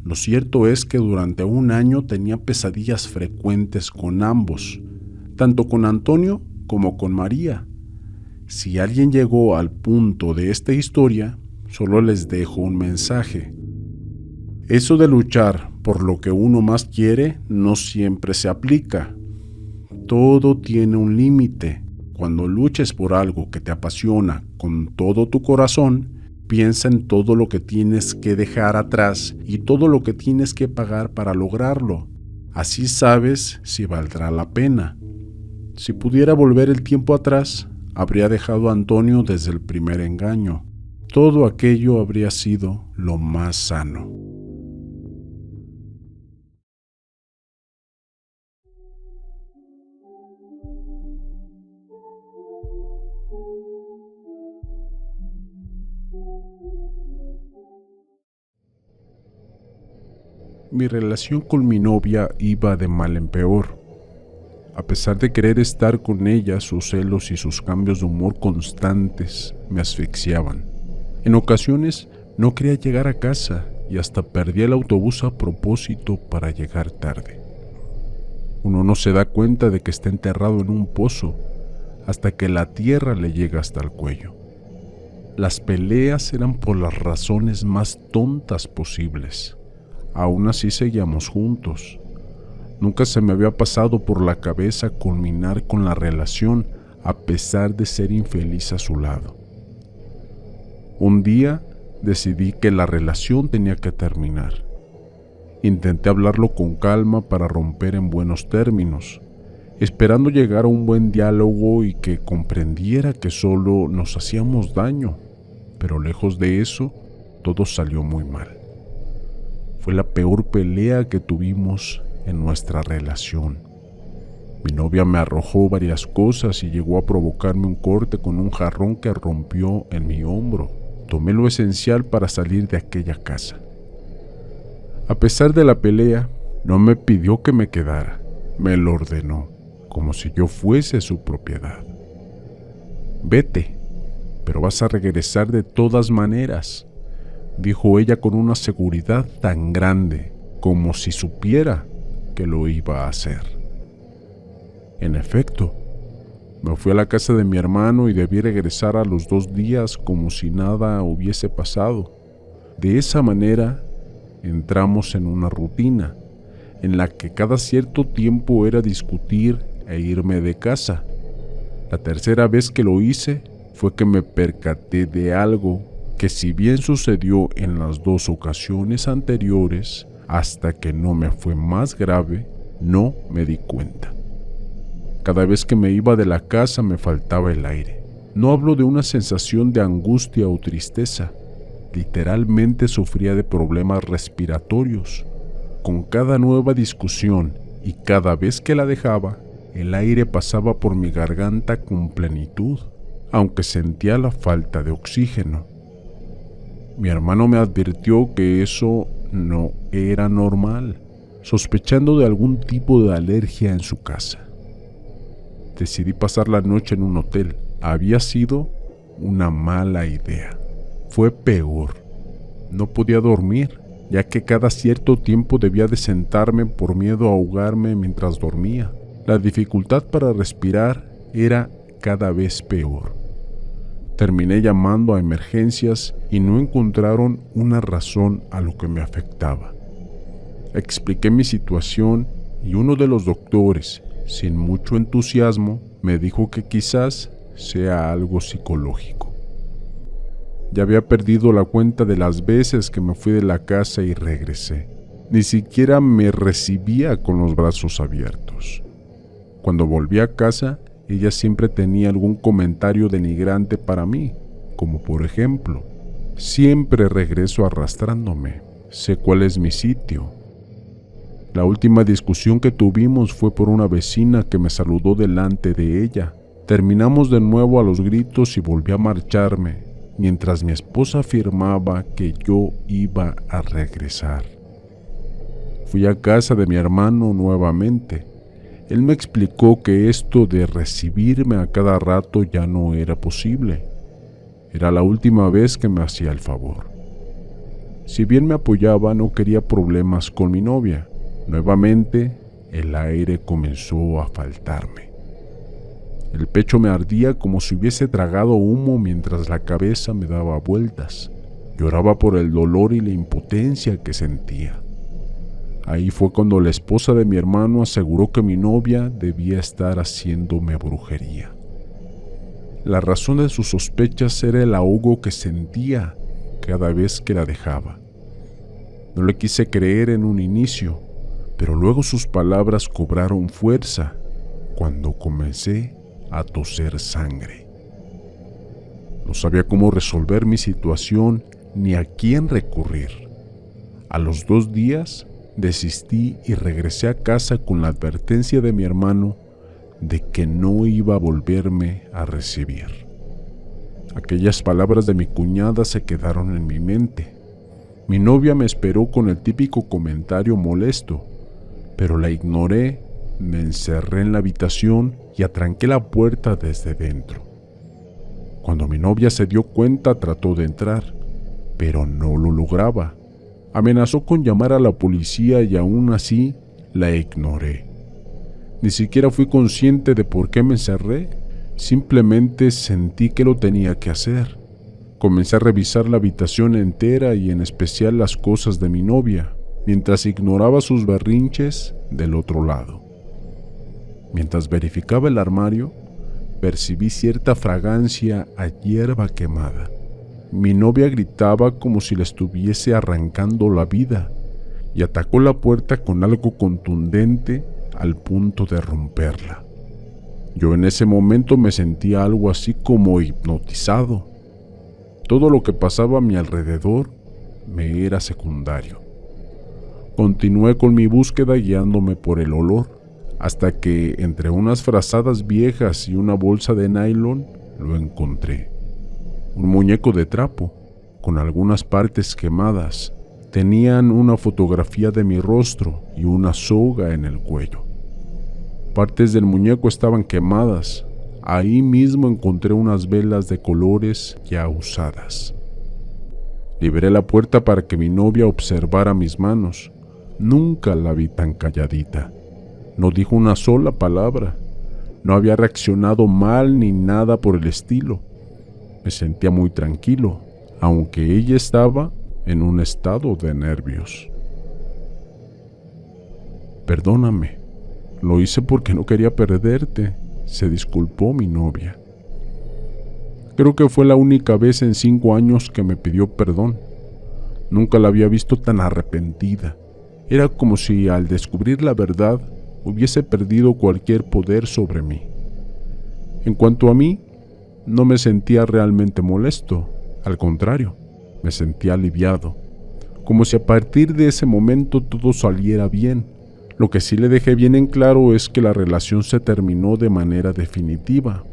Lo cierto es que durante un año tenía pesadillas frecuentes con ambos, tanto con Antonio como con María. Si alguien llegó al punto de esta historia, solo les dejo un mensaje. Eso de luchar por lo que uno más quiere no siempre se aplica. Todo tiene un límite. Cuando luches por algo que te apasiona con todo tu corazón, piensa en todo lo que tienes que dejar atrás y todo lo que tienes que pagar para lograrlo. Así sabes si valdrá la pena. Si pudiera volver el tiempo atrás, habría dejado a Antonio desde el primer engaño. Todo aquello habría sido lo más sano. Mi relación con mi novia iba de mal en peor. A pesar de querer estar con ella, sus celos y sus cambios de humor constantes me asfixiaban. En ocasiones no quería llegar a casa y hasta perdía el autobús a propósito para llegar tarde. Uno no se da cuenta de que está enterrado en un pozo hasta que la tierra le llega hasta el cuello. Las peleas eran por las razones más tontas posibles. Aún así seguíamos juntos. Nunca se me había pasado por la cabeza culminar con la relación a pesar de ser infeliz a su lado. Un día decidí que la relación tenía que terminar. Intenté hablarlo con calma para romper en buenos términos, esperando llegar a un buen diálogo y que comprendiera que solo nos hacíamos daño, pero lejos de eso, todo salió muy mal. Fue la peor pelea que tuvimos en nuestra relación. Mi novia me arrojó varias cosas y llegó a provocarme un corte con un jarrón que rompió en mi hombro. Tomé lo esencial para salir de aquella casa. A pesar de la pelea, no me pidió que me quedara, me lo ordenó, como si yo fuese su propiedad. Vete, pero vas a regresar de todas maneras, dijo ella con una seguridad tan grande, como si supiera que lo iba a hacer. En efecto, me fui a la casa de mi hermano y debí regresar a los 2 días como si nada hubiese pasado. De esa manera, entramos en una rutina, en la que cada cierto tiempo era discutir e irme de casa. La tercera vez que lo hice fue que me percaté de algo que, si bien sucedió en las 2 ocasiones anteriores, hasta que no me fue más grave, no me di cuenta. Cada vez que me iba de la casa me faltaba el aire. No hablo de una sensación de angustia o tristeza. Literalmente sufría de problemas respiratorios. Con cada nueva discusión y cada vez que la dejaba, el aire pasaba por mi garganta con plenitud, aunque sentía la falta de oxígeno. Mi hermano me advirtió que eso no era normal, sospechando de algún tipo de alergia en su casa. Decidí pasar la noche en un hotel. Había sido una mala idea. Fue peor. No podía dormir, ya que cada cierto tiempo debía de sentarme por miedo a ahogarme mientras dormía. La dificultad para respirar era cada vez peor. Terminé llamando a emergencias y no encontraron una razón a lo que me afectaba. Expliqué mi situación y uno de los doctores, sin mucho entusiasmo, me dijo que quizás sea algo psicológico. Ya había perdido la cuenta de las veces que me fui de la casa y regresé. Ni siquiera me recibía con los brazos abiertos. Cuando volví a casa, ella siempre tenía algún comentario denigrante para mí, como por ejemplo: siempre regreso arrastrándome, sé cuál es mi sitio. La última discusión que tuvimos fue por una vecina que me saludó delante de ella. Terminamos de nuevo a los gritos y volví a marcharme, mientras mi esposa afirmaba que yo iba a regresar. Fui a casa de mi hermano nuevamente. Él me explicó que esto de recibirme a cada rato ya no era posible. Era la última vez que me hacía el favor. Si bien me apoyaba, no quería problemas con mi novia. Nuevamente, el aire comenzó a faltarme. El pecho me ardía como si hubiese tragado humo mientras la cabeza me daba vueltas. Lloraba por el dolor y la impotencia que sentía. Ahí fue cuando la esposa de mi hermano aseguró que mi novia debía estar haciéndome brujería. La razón de sus sospechas era el ahogo que sentía cada vez que la dejaba. No le quise creer en un inicio, pero luego sus palabras cobraron fuerza cuando comencé a toser sangre. No sabía cómo resolver mi situación ni a quién recurrir. A los 2 días desistí y regresé a casa con la advertencia de mi hermano de que no iba a volverme a recibir. Aquellas palabras de mi cuñada se quedaron en mi mente. Mi novia me esperó con el típico comentario molesto, pero la ignoré, me encerré en la habitación y atranqué la puerta desde dentro. Cuando mi novia se dio cuenta, trató de entrar, pero no lo lograba. Amenazó con llamar a la policía y aún así la ignoré. Ni siquiera fui consciente de por qué me encerré, simplemente sentí que lo tenía que hacer. Comencé a revisar la habitación entera y en especial las cosas de mi novia, mientras ignoraba sus berrinches del otro lado. Mientras verificaba el armario, percibí cierta fragancia a hierba quemada. Mi novia gritaba como si le estuviese arrancando la vida y atacó la puerta con algo contundente al punto de romperla. Yo en ese momento me sentía algo así como hipnotizado. Todo lo que pasaba a mi alrededor me era secundario. Continué con mi búsqueda guiándome por el olor, hasta que entre unas frazadas viejas y una bolsa de nylon lo encontré. Un muñeco de trapo, con algunas partes quemadas. Tenían una fotografía de mi rostro y una soga en el cuello. Partes del muñeco estaban quemadas. Ahí mismo encontré unas velas de colores ya usadas. Liberé la puerta para que mi novia observara mis manos. Nunca la vi tan calladita. No dijo una sola palabra. No había reaccionado mal ni nada por el estilo. Me sentía muy tranquilo, aunque ella estaba en un estado de nervios. Perdóname, lo hice porque no quería perderte, se disculpó mi novia. Creo que fue la única vez en 5 años que me pidió perdón. Nunca la había visto tan arrepentida. Era como si al descubrir la verdad hubiese perdido cualquier poder sobre mí. En cuanto a mí, no me sentía realmente molesto, al contrario, me sentía aliviado, como si a partir de ese momento todo saliera bien. Lo que sí le dejé bien en claro es que la relación se terminó de manera definitiva.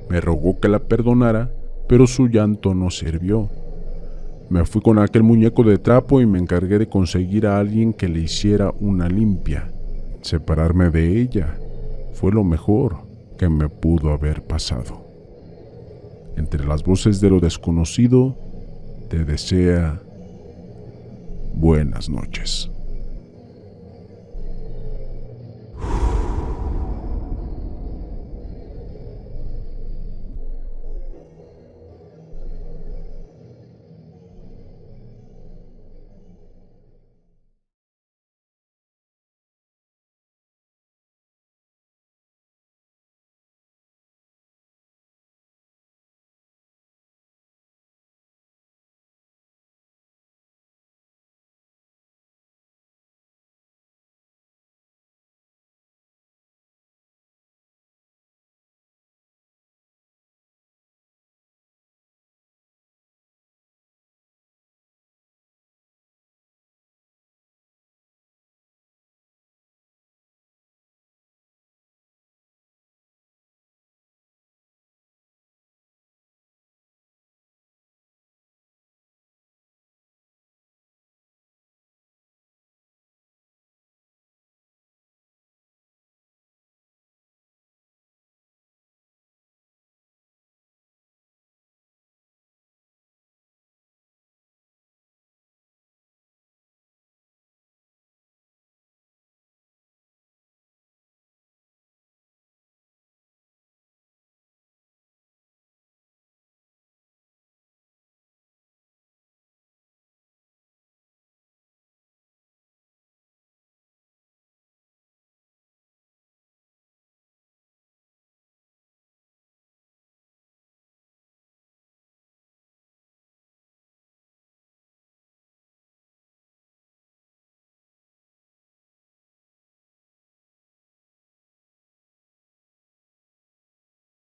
Me rogó que la perdonara, pero su llanto no sirvió. Me fui con aquel muñeco de trapo y me encargué de conseguir a alguien que le hiciera una limpia. Separarme de ella fue lo mejor que me pudo haber pasado. Entre las voces de lo desconocido, te desea buenas noches.